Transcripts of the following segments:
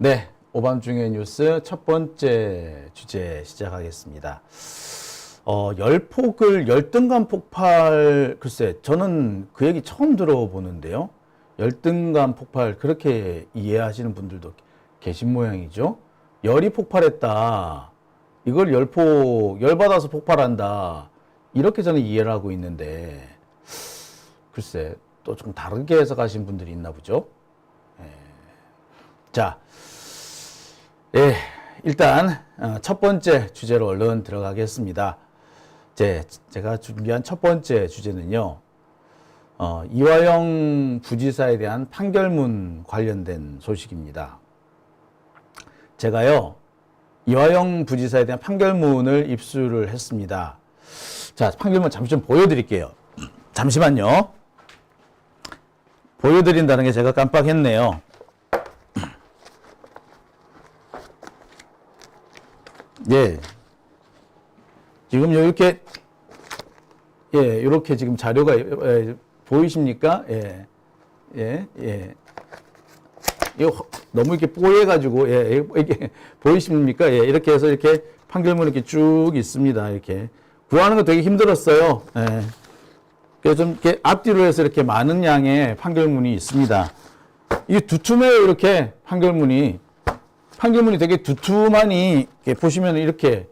네, 오밤중의 뉴스 첫 번째 주제 시작하겠습니다. 열폭을, 열등감 폭발, 글쎄, 저는 그 얘기 처음 들어보는데요. 열등감 폭발, 그렇게 이해하시는 분들도 계신 모양이죠. 열이 폭발했다. 이걸 열받아서 폭발한다. 이렇게 저는 이해를 하고 있는데, 글쎄, 또 좀 다르게 해석하신 분들이 있나 보죠. 자, 예, 일단 첫 번째 주제로 얼른 들어가겠습니다. 제가 준비한 첫 번째 주제는요, 이화영 부지사에 대한 판결문 관련된 소식입니다. 제가요, 이화영 부지사에 대한 판결문을 입수를 했습니다. 자, 판결문 잠시 좀 보여드릴게요. 잠시만요. 보여드린다는 게 제가 깜빡했네요. 예. 지금 이렇게, 예, 이렇게 지금 자료가, 보이십니까? 예. 이거 너무 이렇게 뽀얘가지고, 예, 이게 보이십니까? 예, 이렇게 해서 이렇게 판결문이 이렇게 쭉 있습니다. 이렇게. 구하는 거 되게 힘들었어요. 예. 그래서 좀 이렇게 앞뒤로 해서 이렇게 많은 양의 판결문이 있습니다. 이게 두툼해요, 이렇게 판결문이 되게 두툼하니, 이렇게 보시면 이렇게,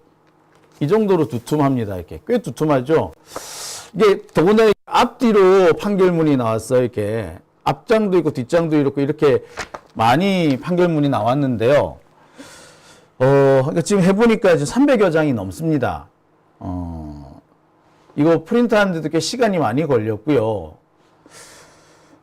이 정도로 두툼합니다. 이렇게. 꽤 두툼하죠? 이게 더군다나 앞뒤로 판결문이 나왔어요. 이렇게. 앞장도 있고 뒷장도 있고 이렇게 많이 판결문이 나왔는데요. 그러니까 지금 해보니까 지금 300여 장이 넘습니다. 이거 프린트하는데도 꽤 시간이 많이 걸렸고요.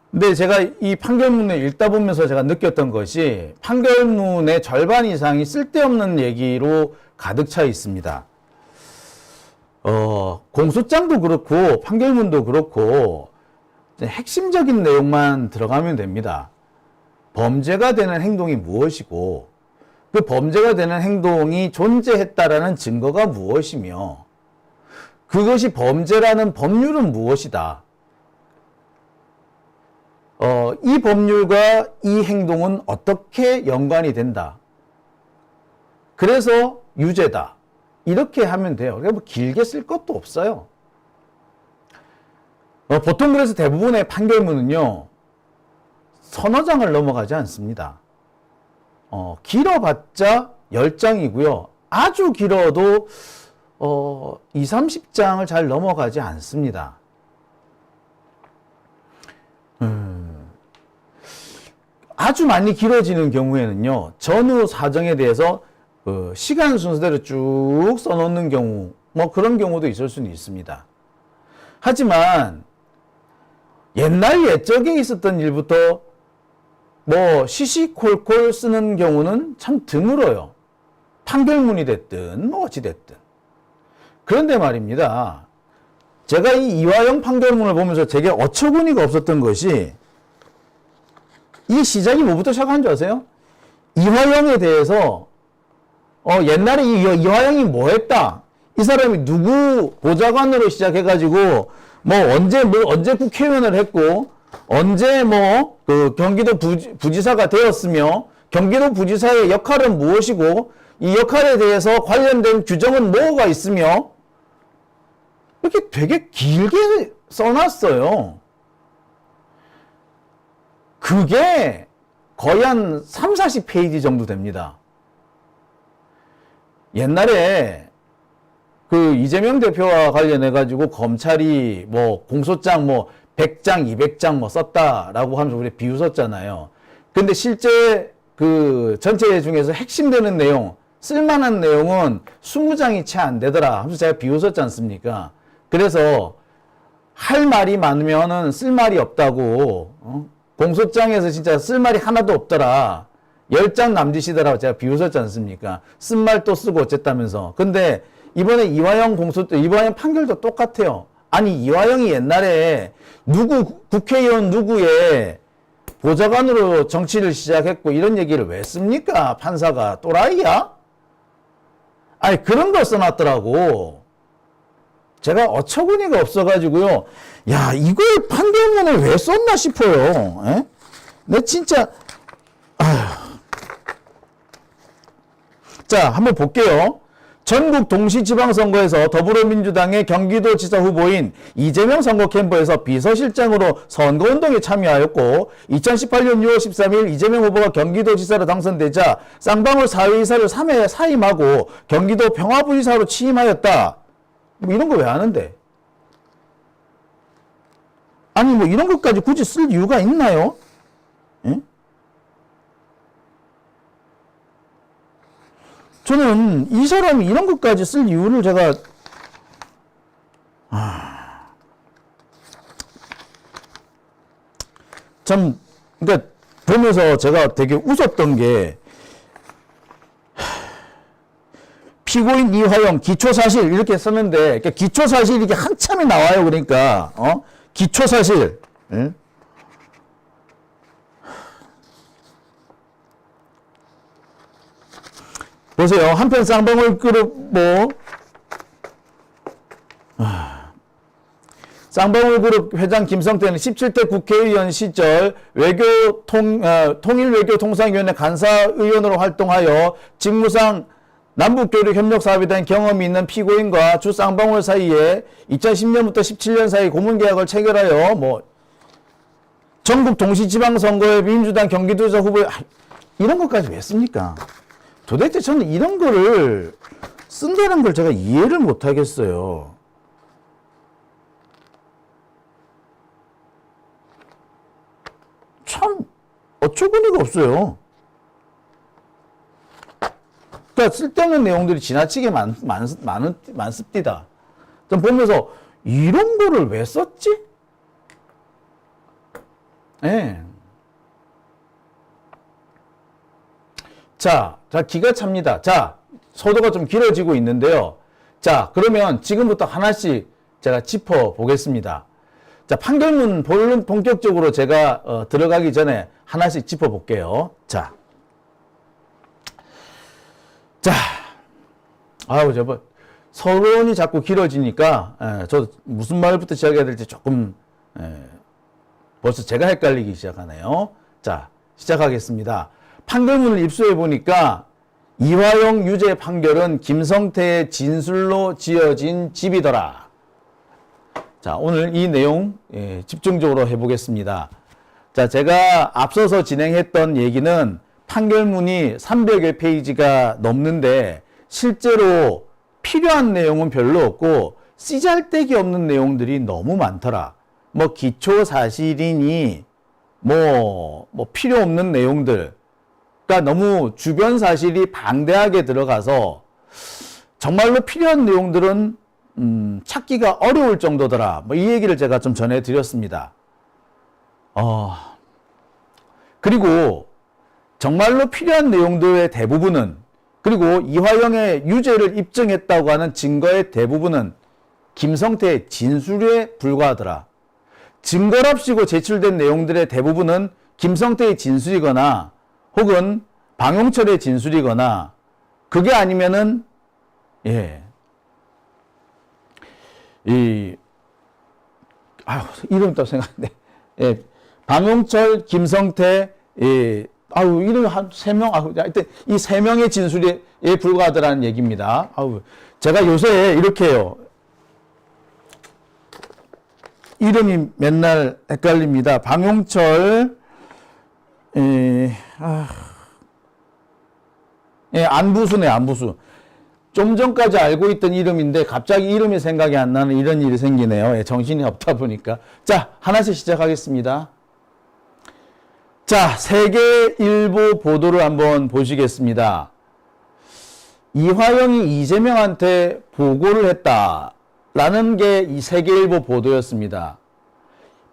근데 제가 이 판결문을 읽다 보면서 제가 느꼈던 것이 판결문의 절반 이상이 쓸데없는 얘기로 가득 차 있습니다. 공소장도 그렇고 판결문도 그렇고 핵심적인 내용만 들어가면 됩니다. 범죄가 되는 행동이 무엇이고 그 범죄가 되는 행동이 존재했다라는 증거가 무엇이며 그것이 범죄라는 법률은 무엇이다. 이 법률과 이 행동은 어떻게 연관이 된다. 그래서 유죄다. 이렇게 하면 돼요. 그러니까 뭐 길게 쓸 것도 없어요. 보통 그래서 대부분의 판결문은요, 서너 장을 넘어가지 않습니다. 길어봤자 10장이고요. 아주 길어도 2, 30장을 잘 넘어가지 않습니다. 아주 많이 길어지는 경우에는요, 전후 사정에 대해서 시간 순서대로 쭉 써놓는 경우, 뭐 그런 경우도 있을 수는 있습니다. 하지만 옛날 옛적에 있었던 일부터 뭐 시시콜콜 쓰는 경우는 참 드물어요. 판결문이 됐든 뭐 어찌 됐든. 그런데 말입니다. 제가 이 이화영 판결문을 보면서 되게 어처구니가 없었던 것이 이 시작이 뭐부터 시작한 줄 아세요? 이화영에 대해서 옛날에 이화영이 뭐 했다? 이 사람이 누구 보좌관으로 시작해가지고 언제 국회의원을 했고 언제 그 경기도 부지사가 되었으며 경기도 부지사의 역할은 무엇이고 이 역할에 대해서 관련된 규정은 뭐가 있으며 이렇게 되게 길게 써놨어요. 그게 거의 한 3, 40페이지 정도 됩니다. 옛날에 그 이재명 대표와 관련해가지고 검찰이 공소장 100장, 200장 썼다라고 하면서 우리 비웃었잖아요. 근데 실제 그 전체 중에서 핵심되는 내용, 쓸만한 내용은 20장이 채 안 되더라 하면서 제가 비웃었지 않습니까? 그래서 할 말이 많으면은 쓸 말이 없다고, 공소장에서 진짜 쓸 말이 하나도 없더라. 10장 남짓이더라고 제가 비웃었지 않습니까? 쓴 말 또 쓰고 어쨌다면서. 근데 이번에 이화영 판결도 똑같아요. 아니, 이화영이 옛날에 국회의원 누구의 보좌관으로 정치를 시작했고 이런 얘기를 왜 씁니까? 판사가 또라이야? 아니, 그런 걸 써놨더라고. 제가 어처구니가 없어가지고요. 야, 이걸 판결문을 왜 썼나 싶어요. 에? 내 진짜, 아휴. 자, 한번 볼게요. 전국 동시지방선거에서 더불어민주당의 경기도지사 후보인 이재명 선거 캠프에서 비서실장으로 선거운동에 참여하였고 2018년 6월 13일 이재명 후보가 경기도지사로 당선되자 쌍방울 사회이사를 3회 사임하고 경기도 평화부지사로 취임하였다. 뭐 이런 거 왜 하는데? 아니 뭐 이런 것까지 굳이 쓸 이유가 있나요? 예? 저는 이 사람이 이런 것까지 쓸 이유를 제가 참 그러니까 보면서 제가 되게 웃었던 게 피고인 이화영 기초사실 이렇게 썼는데 그러니까 기초사실 이게 한참이 나와요. 그러니까 기초사실 응? 보세요. 한편 쌍방울 그룹 쌍방울 그룹 회장 김성태는 17대 국회의원 시절 통일외교통상위원회 간사의원으로 활동하여 직무상 남북교류 협력사업에 대한 경험이 있는 피고인과 주 쌍방울 사이에 2010년부터 17년 사이 고문계약을 체결하여 전국 동시지방선거에 민주당 경기도지사 후보에 이런 것까지 왜 씁니까? 도대체 저는 이런 거를 쓴다는 걸 제가 이해를 못 하겠어요. 참 어처구니가 없어요. 그러니까 쓸데없는 내용들이 지나치게 많습니다. 좀 보면서 이런 거를 왜 썼지? 예. 네. 자, 기가 찹니다. 자, 소도가 좀 길어지고 있는데요. 자, 그러면 지금부터 하나씩 제가 짚어보겠습니다. 자, 판결문 본격적으로 제가 들어가기 전에 하나씩 짚어볼게요. 자, 아우, 서론이 자꾸 길어지니까, 저 무슨 말부터 시작해야 될지 조금, 벌써 제가 헷갈리기 시작하네요. 자, 시작하겠습니다. 판결문을 입수해 보니까 이화영 유죄 판결은 김성태의 진술로 지어진 집이더라. 자, 오늘 이 내용 집중적으로 해보겠습니다. 자, 제가 앞서서 진행했던 얘기는 판결문이 300여 페이지가 넘는데 실제로 필요한 내용은 별로 없고 쓰잘데기 없는 내용들이 너무 많더라. 뭐 기초사실이니 뭐 필요 없는 내용들, 그러니까 너무 주변 사실이 방대하게 들어가서 정말로 필요한 내용들은 찾기가 어려울 정도더라. 뭐 이 얘기를 제가 좀 전해드렸습니다. 그리고 정말로 필요한 내용들의 대부분은, 그리고 이화영의 유죄를 입증했다고 하는 증거의 대부분은 김성태의 진술에 불과하더라. 증거랍시고 제출된 내용들의 대부분은 김성태의 진술이거나 혹은 방용철의 진술이거나 그게 아니면은 이름 또 생각나네. 방용철, 김성태, 이름 한 3명, 하여튼 이 3명의 진술에 불과하더라는 얘기입니다. 제가 요새 이렇게 해요. 이름이 맨날 헷갈립니다. 방용철, 안부수네, 안부수. 좀 전까지 알고 있던 이름인데 갑자기 이름이 생각이 안 나는 이런 일이 생기네요. 정신이 없다 보니까. 자, 하나씩 시작하겠습니다. 자, 세계일보 보도를 한번 보시겠습니다. 이화영이 이재명한테 보고를 했다라는 게 이 세계일보 보도였습니다.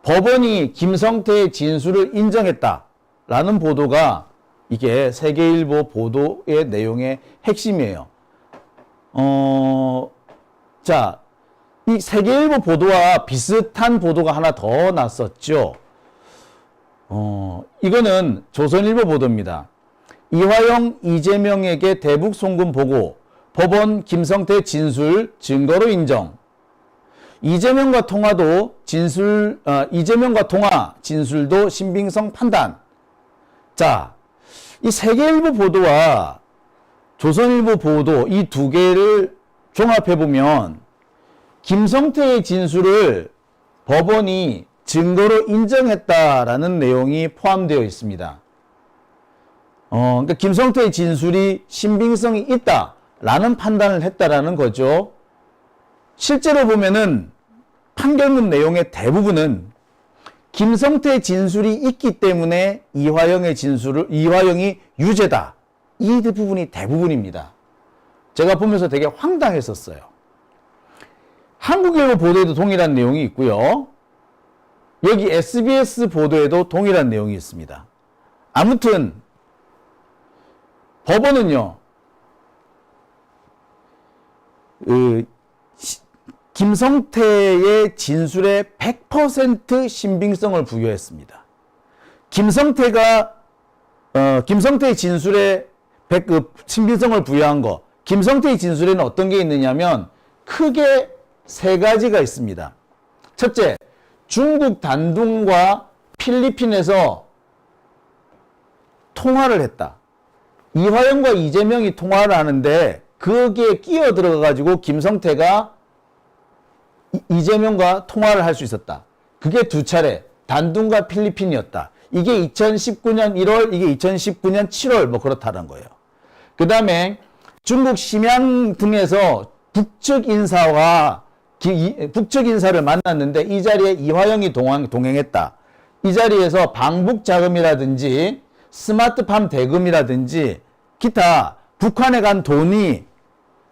법원이 김성태의 진술을 인정했다라는 보도가 이게 세계일보 보도의 내용의 핵심이에요. 자, 이 세계일보 보도와 비슷한 보도가 하나 더 났었죠. 이거는 조선일보 보도입니다. 이화영, 이재명에게 대북 송금 보고, 법원 김성태 진술 증거로 인정. 이재명과 통화 진술도 신빙성 판단. 자, 이 세계일보 보도와 조선일보 보도 이 두 개를 종합해 보면 김성태의 진술을 법원이 증거로 인정했다라는 내용이 포함되어 있습니다. 그러니까 김성태의 진술이 신빙성이 있다라는 판단을 했다라는 거죠. 실제로 보면은 판결문 내용의 대부분은 김성태의 진술이 있기 때문에 이화영이 유죄다. 이 부분이 대부분입니다. 제가 보면서 되게 황당했었어요. 한국일보 보도에도 동일한 내용이 있고요. 여기 SBS 보도에도 동일한 내용이 있습니다. 아무튼 법원은요, 김성태의 진술에 100% 신빙성을 부여했습니다. 김성태의 진술에 신빙성을 부여한 거, 김성태의 진술에는 어떤 게 있느냐면 크게 세 가지가 있습니다. 첫째, 중국 단둥과 필리핀에서 통화를 했다. 이화영과 이재명이 통화를 하는데 거기에 끼어 들어가가지고 김성태가 이재명과 통화를 할 수 있었다. 그게 두 차례, 단둥과 필리핀이었다. 이게 2019년 1월, 이게 2019년 7월, 뭐 그렇다는 거예요. 그 다음에 중국 심양 등에서 북측 인사를 만났는데 이 자리에 이화영이 동행했다. 이 자리에서 방북 자금이라든지 스마트팜 대금이라든지 기타 북한에 간 돈이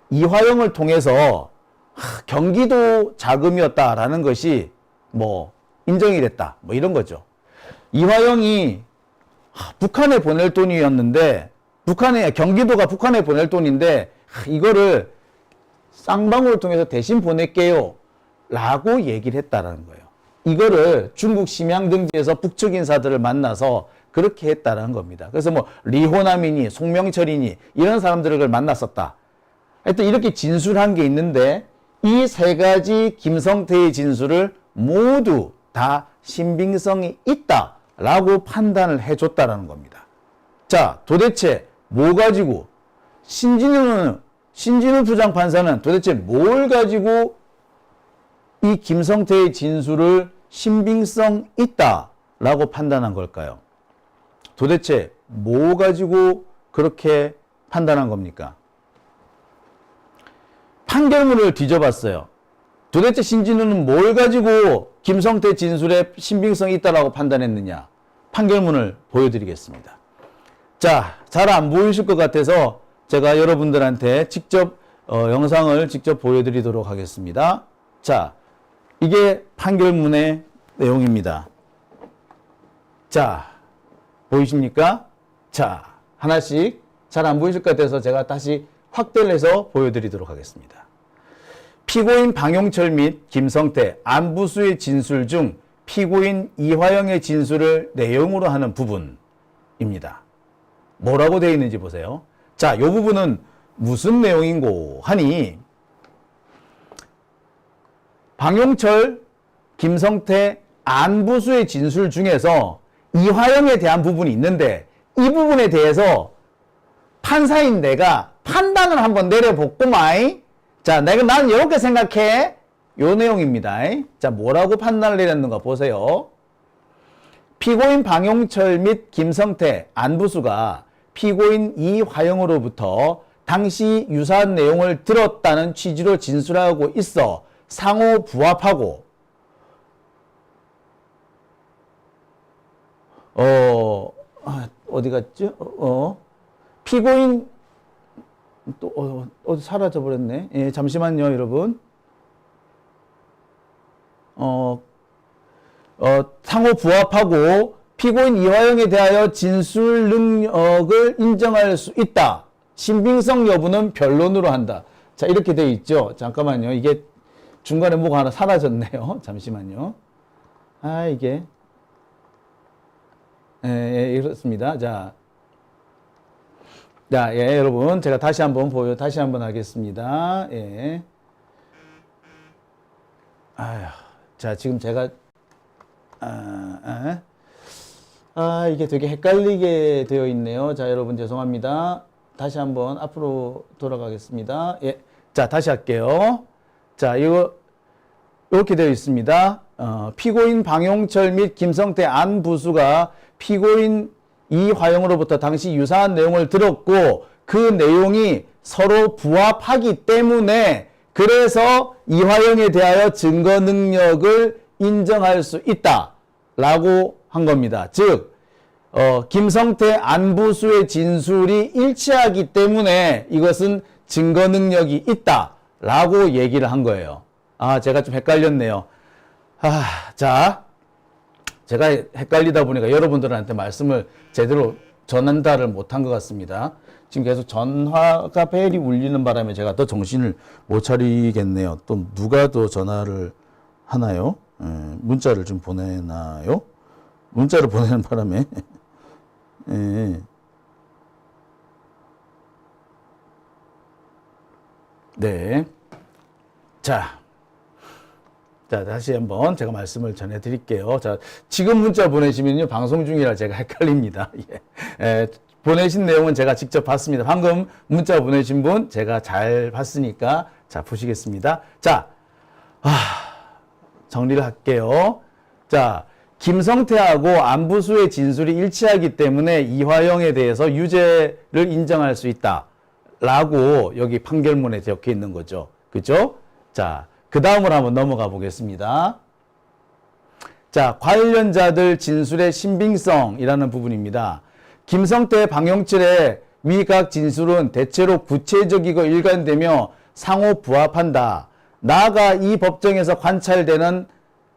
이화영을 통해서 경기도 자금이었다라는 것이 뭐 인정이 됐다. 뭐 이런 거죠. 이화영이 북한에 보낼 돈이었는데 경기도가 북한에 보낼 돈인데 이거를 쌍방울을 통해서 대신 보낼게요 라고 얘기를 했다라는 거예요. 이거를 중국 심양 등지에서 북측 인사들을 만나서 그렇게 했다라는 겁니다. 그래서 뭐 리호남이니 송명철이니 이런 사람들을 만났었다. 하여튼 이렇게 진술한 게 있는데 이 세 가지 김성태의 진술을 모두 다 신빙성이 있다라고 판단을 해줬다라는 겁니다. 자, 도대체 뭐 가지고 신진우 부장판사는 도대체 뭘 가지고 이 김성태의 진술을 신빙성 있다라고 판단한 걸까요? 도대체 뭐 가지고 그렇게 판단한 겁니까? 판결문을 뒤져봤어요. 도대체 신진우는 뭘 가지고 김성태 진술에 신빙성이 있다라고 판단했느냐? 판결문을 보여드리겠습니다. 자, 잘 안 보이실 것 같아서 제가 여러분들한테 직접 영상을 직접 보여드리도록 하겠습니다. 자, 이게 판결문의 내용입니다. 자, 보이십니까? 자, 하나씩 잘 안 보이실 것 같아서 제가 다시 확대를 해서 보여드리도록 하겠습니다. 피고인 방용철 및 김성태, 안부수의 진술 중 피고인 이화영의 진술을 내용으로 하는 부분입니다. 뭐라고 되어 있는지 보세요. 자, 이 부분은 무슨 내용인고 하니 방용철, 김성태, 안부수의 진술 중에서 이화영에 대한 부분이 있는데 이 부분에 대해서 판사인 내가 판단을 한번 내려볼구마이. 자, 나는 이렇게 생각해. 요 내용입니다. 자, 뭐라고 판단을 내렸는가 보세요. 피고인 방용철 및 김성태, 안부수가 피고인 이화영으로부터 당시 유사한 내용을 들었다는 취지로 진술하고 있어 상호 부합하고 어디 갔죠? 피고인 또 어디 사라져 버렸네. 예, 잠시만요, 여러분. 상호 부합하고 피고인 이화영에 대하여 진술 능력을 인정할 수 있다. 신빙성 여부는 변론으로 한다. 자, 이렇게 돼 있죠. 잠깐만요. 이게 중간에 뭐가 하나 사라졌네요. 잠시만요. 이게. 예, 이렇습니다. 자, 예, 여러분. 제가 다시 한번 하겠습니다. 예. 자, 지금 제가, 이게 되게 헷갈리게 되어 있네요. 자, 여러분, 죄송합니다. 다시 한번 앞으로 돌아가겠습니다. 예. 자, 다시 할게요. 자, 이렇게 되어 있습니다. 피고인 방용철 및 김성태 안 부수가 피고인 이화영으로부터 당시 유사한 내용을 들었고 그 내용이 서로 부합하기 때문에 그래서 이화영에 대하여 증거 능력을 인정할 수 있다라고 한 겁니다. 즉 김성태 안부수의 진술이 일치하기 때문에 이것은 증거 능력이 있다라고 얘기를 한 거예요. 아, 제가 좀 헷갈렸네요. 자, 제가 헷갈리다 보니까 여러분들한테 말씀을 제대로 전달을 못한 것 같습니다. 지금 계속 전화가 벨이 울리는 바람에 제가 더 정신을 못 차리겠네요. 또 누가 더 전화를 하나요? 문자를 좀 보내나요? 문자를 보내는 바람에 네. 자, 다시 한번 제가 말씀을 전해 드릴게요. 자, 지금 문자 보내시면요, 방송 중이라 제가 헷갈립니다. 예. 보내신 내용은 제가 직접 봤습니다. 방금 문자 보내신 분 제가 잘 봤으니까, 자, 보시겠습니다. 자, 정리를 할게요. 자, 김성태하고 안부수의 진술이 일치하기 때문에 이화영에 대해서 유죄를 인정할 수 있다라고 여기 판결문에 적혀 있는 거죠. 그죠? 자, 그 다음으로 한번 넘어가 보겠습니다. 자, 관련자들 진술의 신빙성이라는 부분입니다. 김성태, 방용철의 위각 진술은 대체로 구체적이고 일관되며 상호 부합한다. 나아가 이 법정에서 관찰되는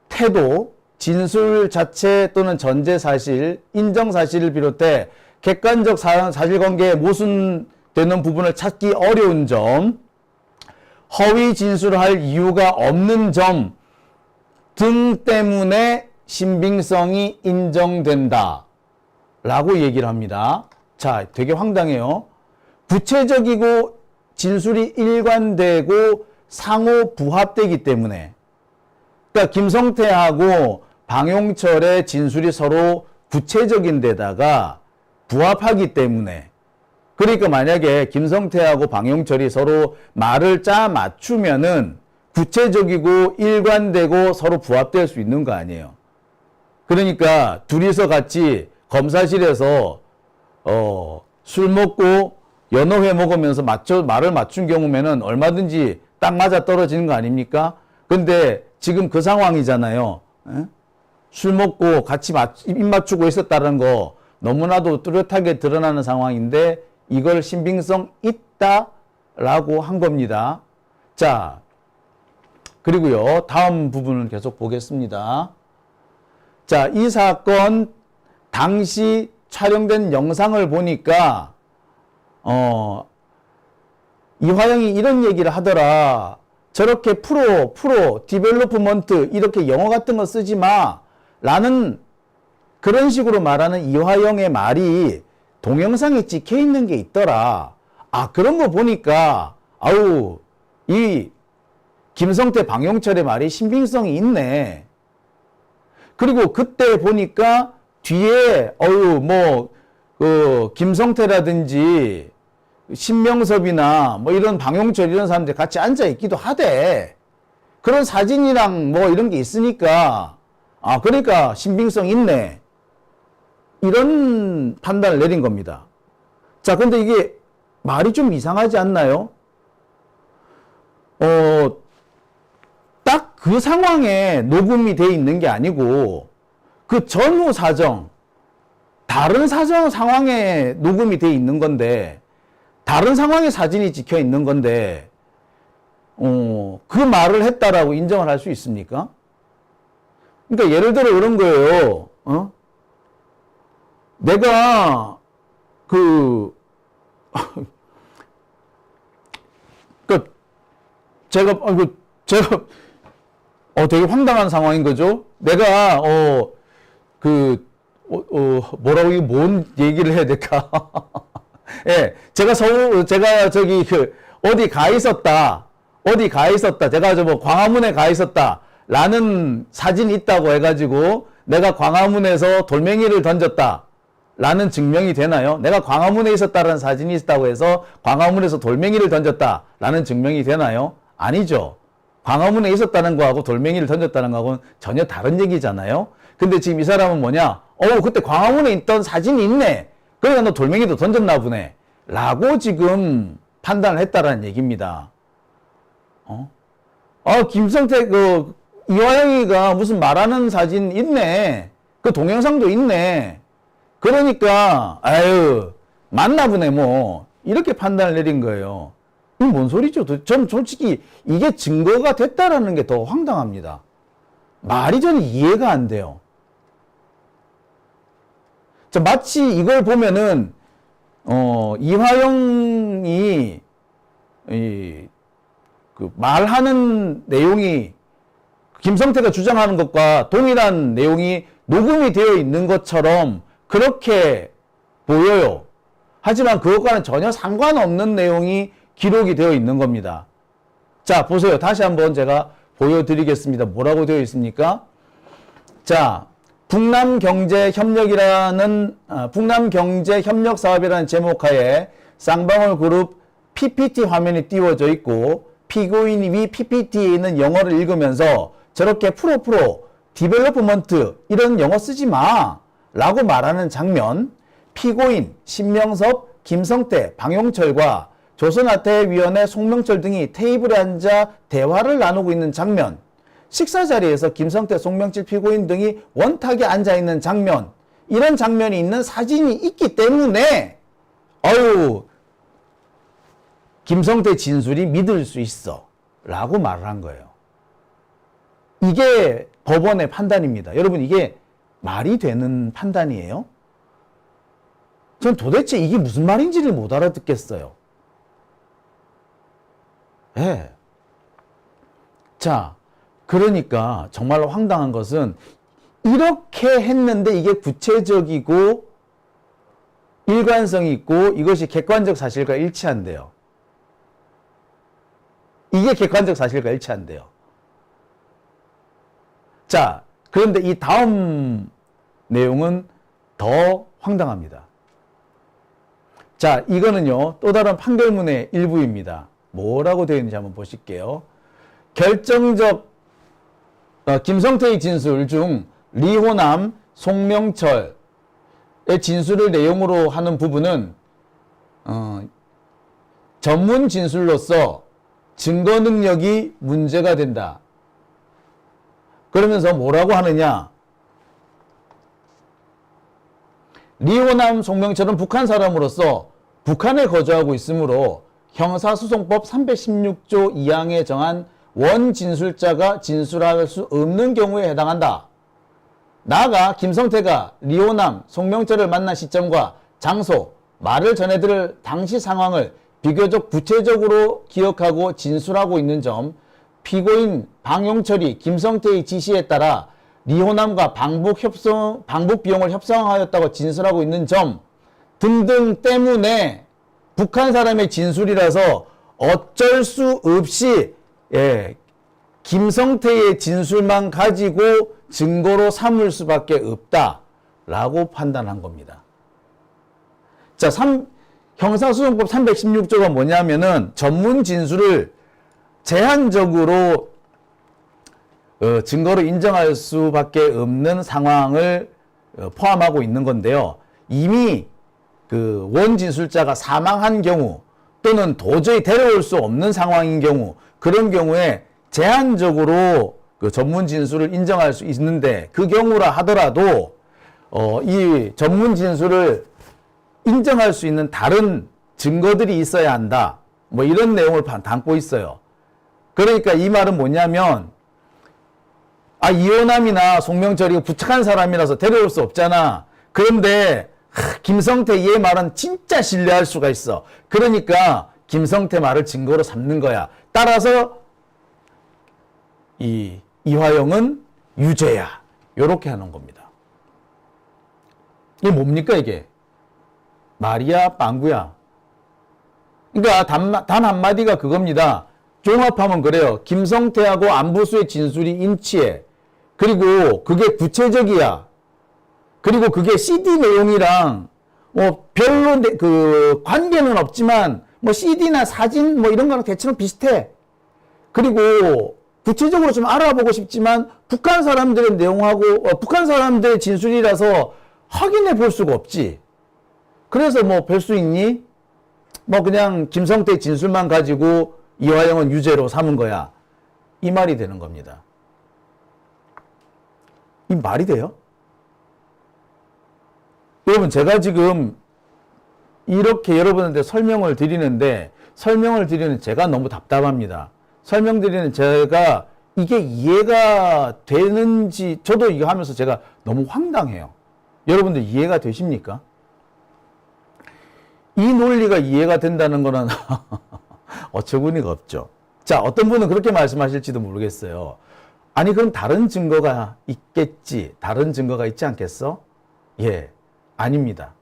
태도, 진술 자체 또는 전제 사실, 인정 사실을 비롯해 객관적 사실관계에 모순되는 부분을 찾기 어려운 점, 허위 진술할 이유가 없는 점 등 때문에 신빙성이 인정된다 라고 얘기를 합니다. 자, 되게 황당해요. 구체적이고 진술이 일관되고 상호 부합되기 때문에, 그러니까 김성태하고 방용철의 진술이 서로 구체적인 데다가 부합하기 때문에, 그러니까 만약에 김성태하고 방용철이 서로 말을 짜 맞추면은 구체적이고 일관되고 서로 부합될 수 있는 거 아니에요. 그러니까 둘이서 같이 검사실에서 술 먹고 연어회 먹으면서 말을 맞춘 경우면은 얼마든지 딱 맞아 떨어지는 거 아닙니까? 근데 지금 그 상황이잖아요. 에? 술 먹고 같이 입 맞추고 있었다는 거 너무나도 뚜렷하게 드러나는 상황인데 이걸 신빙성 있다라고 한 겁니다. 자, 그리고요, 다음 부분을 계속 보겠습니다. 자, 이 사건 당시 촬영된 영상을 보니까 이화영이 이런 얘기를 하더라. 저렇게 디벨로프먼트 이렇게 영어 같은 거 쓰지 마 라는 그런 식으로 말하는 이화영의 말이 동영상에 찍혀 있는 게 있더라. 아, 그런 거 보니까 아우, 이 김성태 방용철의 말이 신빙성이 있네. 그리고 그때 보니까 뒤에 김성태라든지 신명섭이나 뭐 이런 방용철 이런 사람들 같이 앉아 있기도 하대. 그런 사진이랑 뭐 이런 게 있으니까 그러니까 신빙성 있네. 이런 판단을 내린 겁니다. 자, 근데 이게 말이 좀 이상하지 않나요? 딱 그 상황에 녹음이 돼 있는 게 아니고 그 전후 사정, 다른 상황에 녹음이 돼 있는 건데, 다른 상황에 사진이 찍혀 있는 건데, 그 말을 했다라고 인정을 할 수 있습니까? 그러니까 예를 들어 이런 거예요. 내가 제가 되게 황당한 상황인 거죠. 내가 뭐라고 이게 뭔 얘기를 해야 될까? 예, 제가 어디 가 있었다. 제가 광화문에 가 있었다. 라는 사진이 있다고 해가지고 내가 광화문에서 돌멩이를 던졌다. 라는 증명이 되나요? 내가 광화문에 있었다라는 사진이 있다고 해서 광화문에서 돌멩이를 던졌다라는 증명이 되나요? 아니죠. 광화문에 있었다는 거하고 돌멩이를 던졌다는 거하고는 전혀 다른 얘기잖아요. 근데 지금 이 사람은 뭐냐? 그때 광화문에 있던 사진이 있네. 그러니까 너 돌멩이도 던졌나 보네. 라고 지금 판단을 했다라는 얘기입니다. 김성태, 이화영이가 무슨 말하는 사진 있네. 그 동영상도 있네. 그러니까, 맞나 보네, 뭐. 이렇게 판단을 내린 거예요. 이게 뭔 소리죠? 전 솔직히 이게 증거가 됐다라는 게 더 황당합니다. 말이 저는 이해가 안 돼요. 자, 마치 이걸 보면은, 이화영이, 말하는 내용이 김성태가 주장하는 것과 동일한 내용이 녹음이 되어 있는 것처럼 그렇게 보여요. 하지만 그것과는 전혀 상관없는 내용이 기록이 되어 있는 겁니다. 자, 보세요. 다시 한번 제가 보여드리겠습니다. 뭐라고 되어 있습니까? 자, 북남경제협력사업이라는 제목하에 쌍방울 그룹 PPT 화면이 띄워져 있고 피고인이 위 PPT에 있는 영어를 읽으면서 저렇게 프로 디벨로프먼트 이런 영어 쓰지 마 라고 말하는 장면, 피고인 신명섭, 김성태, 방용철과 조선아태위원회 송명철 등이 테이블에 앉아 대화를 나누고 있는 장면, 식사 자리에서 김성태, 송명철 피고인 등이 원탁에 앉아 있는 장면, 이런 장면이 있는 사진이 있기 때문에 김성태 진술이 믿을 수 있어 라고 말을 한 거예요. 이게 법원의 판단입니다. 여러분, 이게 말이 되는 판단이에요? 전 도대체 이게 무슨 말인지를 못 알아듣겠어요. 예. 자, 그러니까 정말로 황당한 것은 이렇게 했는데 이게 구체적이고 일관성이 있고 이것이 객관적 사실과 일치한대요. 이게 객관적 사실과 일치한대요. 자, 그런데 이 다음 내용은 더 황당합니다. 자, 이거는요, 또 다른 판결문의 일부입니다. 뭐라고 되어 있는지 한번 보실게요. 결정적, 김성태의 진술 중 리호남, 송명철의 진술을 내용으로 하는 부분은, 전문 진술로서 증거 능력이 문제가 된다. 그러면서 뭐라고 하느냐? 리호남, 송명철은 북한 사람으로서 북한에 거주하고 있으므로 형사소송법 316조 2항에 정한 원진술자가 진술할 수 없는 경우에 해당한다. 나아가 김성태가 리호남, 송명철을 만난 시점과 장소, 말을 전해들을 당시 상황을 비교적 구체적으로 기억하고 진술하고 있는 점, 피고인 방용철이 김성태의 지시에 따라 리호남과 방북 비용을 협상하였다고 진술하고 있는 점 등등 때문에 북한 사람의 진술이라서 어쩔 수 없이 김성태의 진술만 가지고 증거로 삼을 수밖에 없다라고 판단한 겁니다. 자, 형사소송법 316조가 뭐냐면은 전문 진술을 제한적으로 증거로 인정할 수밖에 없는 상황을 포함하고 있는 건데요. 이미 그 원진술자가 사망한 경우 또는 도저히 데려올 수 없는 상황인 경우, 그런 경우에 제한적으로 그 전문 진술을 인정할 수 있는데, 그 경우라 하더라도 이 전문 진술을 인정할 수 있는 다른 증거들이 있어야 한다. 뭐 이런 내용을 담고 있어요. 그러니까 이 말은 뭐냐면, 이호남이나 송명철이 부착한 사람이라서 데려올 수 없잖아. 그런데 김성태 얘 말은 진짜 신뢰할 수가 있어. 그러니까 김성태 말을 증거로 삼는 거야. 따라서 이화영은 유죄야. 요렇게 하는 겁니다. 이게 뭡니까 이게? 말이야 빵구야. 그러니까 단 한마디가 그겁니다. 종합하면 그래요. 김성태하고 안보수의 진술이 인치해. 그리고 그게 구체적이야. 그리고 그게 CD 내용이랑 뭐 별로 그 관계는 없지만 뭐 CD나 사진 뭐 이런 거랑 대체로 비슷해. 그리고 구체적으로 좀 알아보고 싶지만 북한 사람들의 내용하고 북한 사람들의 진술이라서 확인해 볼 수가 없지. 그래서 뭐 별 수 있니? 뭐 그냥 김성태 진술만 가지고 이화영은 유죄로 삼은 거야. 이 말이 되는 겁니다. 이 말이 돼요? 여러분, 제가 지금 이렇게 여러분한테 설명을 드리는데 설명을 드리는 제가 너무 답답합니다. 설명드리는 제가 이게 이해가 되는지 저도 이거 하면서 제가 너무 황당해요. 여러분들 이해가 되십니까? 이 논리가 이해가 된다는 거는 어처구니가 없죠. 자, 어떤 분은 그렇게 말씀하실지도 모르겠어요. 아니, 그럼 다른 증거가 있겠지. 다른 증거가 있지 않겠어? 예, 아닙니다.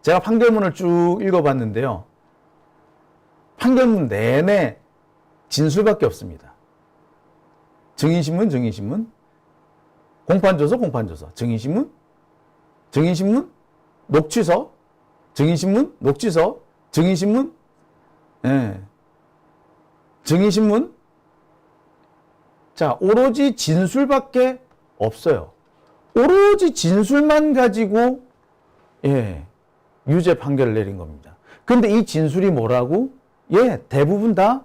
제가 판결문을 쭉 읽어봤는데요. 판결문 내내 진술밖에 없습니다. 증인신문, 증인신문, 공판조서, 공판조서, 증인신문, 증인신문, 녹취서, 증인신문, 녹취서, 증인신문, 예. 증인신문. 자, 오로지 진술밖에 없어요. 오로지 진술만 가지고, 예, 유죄 판결을 내린 겁니다. 근데 이 진술이 뭐라고? 예, 대부분 다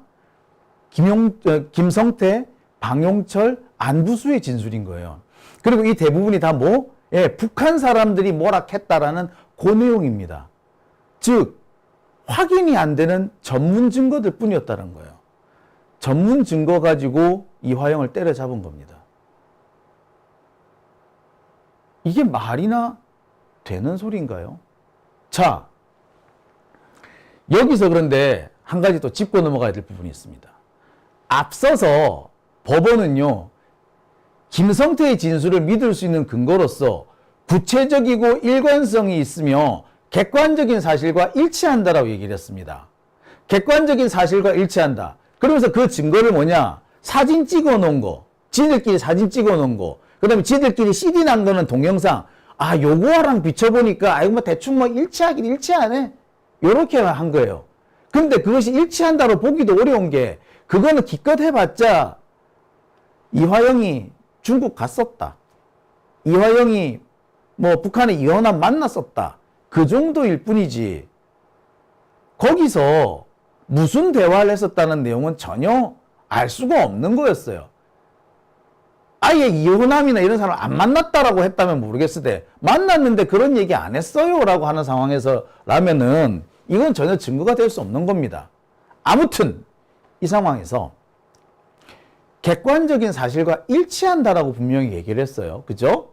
김성태, 방용철, 안부수의 진술인 거예요. 그리고 이 대부분이 다 뭐? 예, 북한 사람들이 뭐라 했다라는 그 내용입니다. 즉, 확인이 안 되는 전문 증거들 뿐이었다는 거예요. 전문 증거 가지고 이화영을 때려잡은 겁니다. 이게 말이나 되는 소리인가요? 자, 여기서 그런데 한 가지 또 짚고 넘어가야 될 부분이 있습니다. 앞서서 법원은요, 김성태의 진술을 믿을 수 있는 근거로서 구체적이고 일관성이 있으며 객관적인 사실과 일치한다라고 얘기를 했습니다. 객관적인 사실과 일치한다. 그러면서 그 증거를 뭐냐? 사진 찍어 놓은 거. 지들끼리 사진 찍어 놓은 거. 그 다음에 지들끼리 CD 난 거는 동영상. 아, 요거랑 비춰보니까, 아, 이거 뭐 대충 뭐 일치하긴 일치하네. 요렇게 한 거예요. 근데 그것이 일치한다로 보기도 어려운 게, 그거는 기껏 해봤자, 이화영이 중국 갔었다. 이화영이 뭐 북한의 이원환 만났었다. 그 정도일 뿐이지. 거기서 무슨 대화를 했었다는 내용은 전혀 알 수가 없는 거였어요. 아예 이호남이나 이런 사람 안 만났다라고 했다면 모르겠을 때 만났는데 그런 얘기 안 했어요 라고 하는 상황에서 라면은 이건 전혀 증거가 될 수 없는 겁니다. 아무튼 이 상황에서 객관적인 사실과 일치한다라고 분명히 얘기를 했어요. 그죠?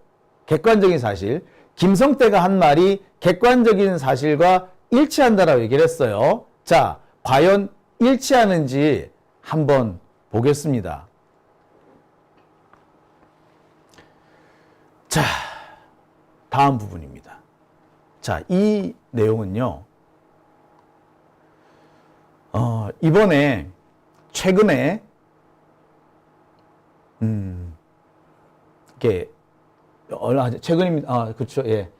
객관적인 사실. 김성태가 한 말이 객관적인 사실과 일치한다라고 얘기를 했어요. 자, 과연 일치하는지 한번 보겠습니다. 자, 다음 부분입니다. 자, 이 내용은요, 이번에, 최근에, 이게, 최근입니다. 그렇죠. 예.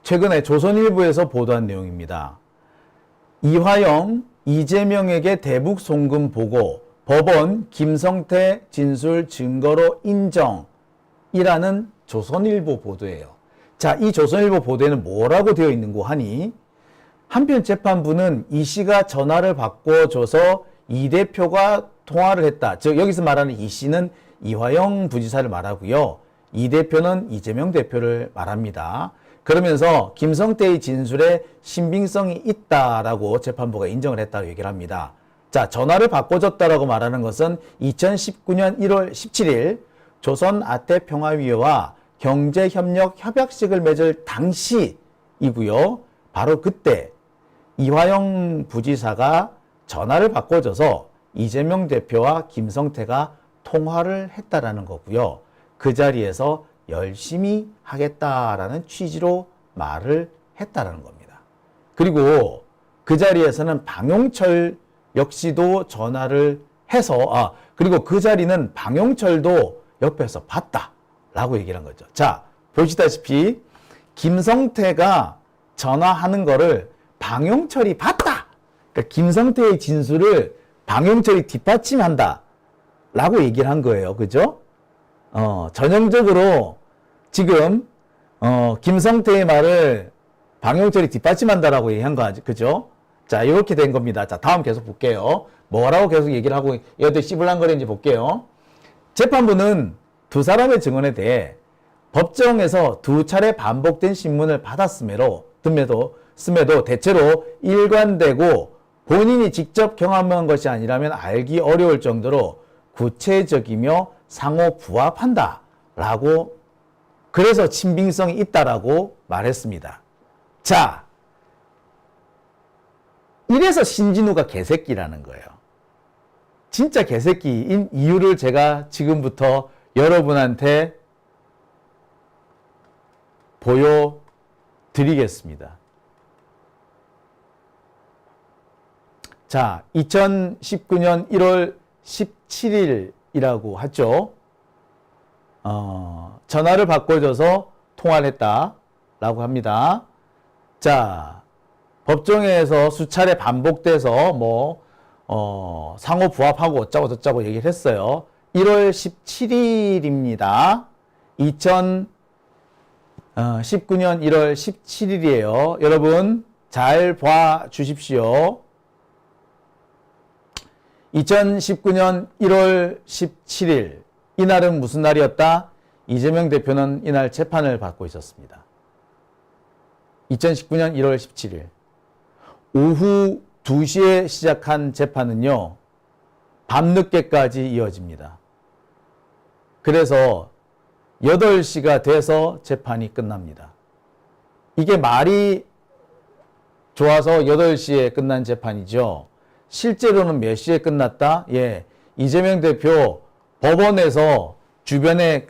최근에 조선일보에서 보도한 내용입니다. 이화영, 이재명에게 대북 송금 보고 법원 김성태 진술 증거로 인정이라는 조선일보 보도예요. 자, 이 조선일보 보도에는 뭐라고 되어 있는고 하니, 한편 재판부는 이 씨가 전화를 바꿔줘서 이 대표가 통화를 했다. 즉 여기서 말하는 이 씨는 이화영 부지사를 말하고요. 이 대표는 이재명 대표를 말합니다. 그러면서 김성태의 진술에 신빙성이 있다라고 재판부가 인정을 했다고 얘기를 합니다. 자, 전화를 바꿔줬다라고 말하는 것은 2019년 1월 17일 조선 아태평화위회와 경제협력 협약식을 맺을 당시이고요. 바로 그때 이화영 부지사가 전화를 바꿔줘서 이재명 대표와 김성태가 통화를 했다라는 거고요. 그 자리에서 열심히 하겠다라는 취지로 말을 했다라는 겁니다. 그리고 그 자리에서는 방용철 역시도 전화를 해서, 그리고 그 자리는 방용철도 옆에서 봤다. 라고 얘기를 한 거죠. 자, 보시다시피 김성태가 전화하는 거를 방용철이 봤다. 그러니까 김성태의 진술을 방용철이 뒷받침한다. 라고 얘기를 한 거예요. 그죠? 전형적으로 지금, 김성태의 말을 방용철이 뒷받침한다라고 얘기한 거, 그죠? 자, 이렇게 된 겁니다. 자, 다음 계속 볼게요. 뭐라고 계속 얘기를 하고, 얘들 씹을랑거리는지 볼게요. 재판부는 두 사람의 증언에 대해 법정에서 두 차례 반복된 신문을 받았음에도 대체로 일관되고 본인이 직접 경험한 것이 아니라면 알기 어려울 정도로 구체적이며 상호 부합한다 라고, 그래서 친빙성이 있다라고 말했습니다. 자, 이래서 신진우가 개새끼라는 거예요. 진짜 개새끼인 이유를 제가 지금부터 여러분한테 보여드리겠습니다. 자, 2019년 1월 17일이라고 하죠. 전화를 바꿔줘서 통화를 했다라고 합니다. 자, 법정에서 수차례 반복돼서 상호 부합하고 어쩌고 저쩌고 얘기를 했어요. 1월 17일입니다. 2019년 1월 17일이에요. 여러분 잘 봐 주십시오. 2019년 1월 17일. 이날은 무슨 날이었다? 이재명 대표는 이날 재판을 받고 있었습니다. 2019년 1월 17일. 오후 2시에 시작한 재판은요, 밤늦게까지 이어집니다. 그래서 8시가 돼서 재판이 끝납니다. 이게 말이 좋아서 8시에 끝난 재판이죠. 실제로는 몇 시에 끝났다? 예, 이재명 대표 법원에서 주변에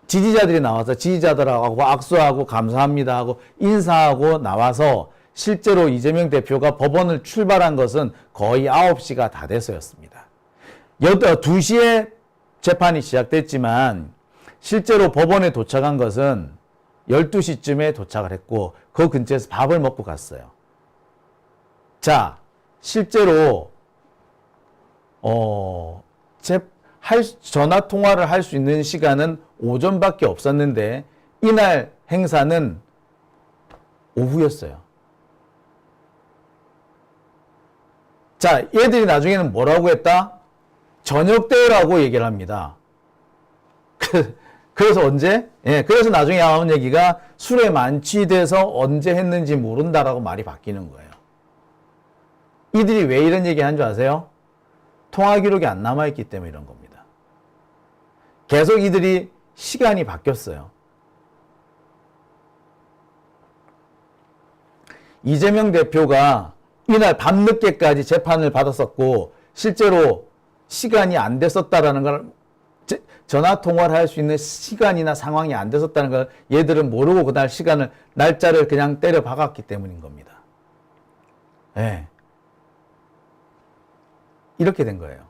지지자들이 나와서 지지자들하고 악수하고 감사합니다 하고 인사하고 나와서 실제로 이재명 대표가 법원을 출발한 것은 거의 9시가 다 돼서였습니다. 2시에 재판이 시작됐지만 실제로 법원에 도착한 것은 12시쯤에 도착을 했고 그 근처에서 밥을 먹고 갔어요. 자, 실제로 전화 통화를 할 수 있는 시간은 오전밖에 없었는데 이날 행사는 오후였어요. 자, 얘들이 나중에는 뭐라고 했다? 저녁 때라고 얘기를 합니다. 그래서 언제? 예, 그래서 나중에 나온 얘기가 술에 만취돼서 언제 했는지 모른다라고 말이 바뀌는 거예요. 이들이 왜 이런 얘기 한 줄 아세요? 통화 기록이 안 남아있기 때문에 이런 겁니다. 계속 이들이 시간이 바뀌었어요. 이재명 대표가 이날 밤늦게까지 재판을 받았었고 실제로 시간이 안 됐었다라는 걸, 전화 통화를 할 수 있는 시간이나 상황이 안 됐었다는 걸 얘들은 모르고 그날 날짜를 그냥 때려 박았기 때문인 겁니다. 네. 이렇게 된 거예요.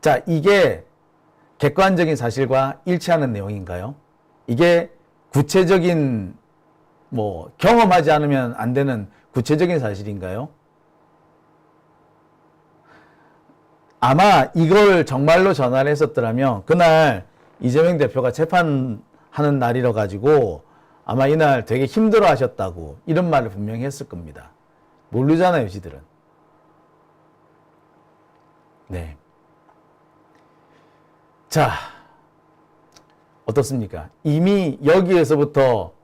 자, 이게 객관적인 사실과 일치하는 내용인가요? 이게 구체적인, 경험하지 않으면 안 되는 구체적인 사실인가요? 아마 이걸 정말로 전화를 했었더라면 그날 이재명 대표가 재판하는 날이라 가지고 아마 이날 되게 힘들어 하셨다고 이런 말을 분명히 했을 겁니다. 모르잖아요, 지들은. 네. 자, 어떻습니까? 이미 여기에서부터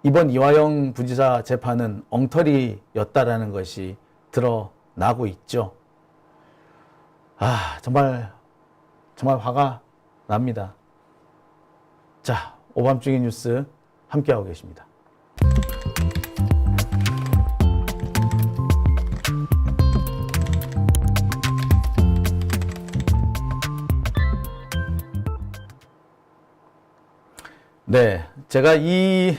이번 이화영 부지사 재판은 엉터리였다라는 것이 드러나고 있죠. 정말 화가 납니다. 자, 오밤중의 뉴스 함께하고 계십니다. 네, 제가 이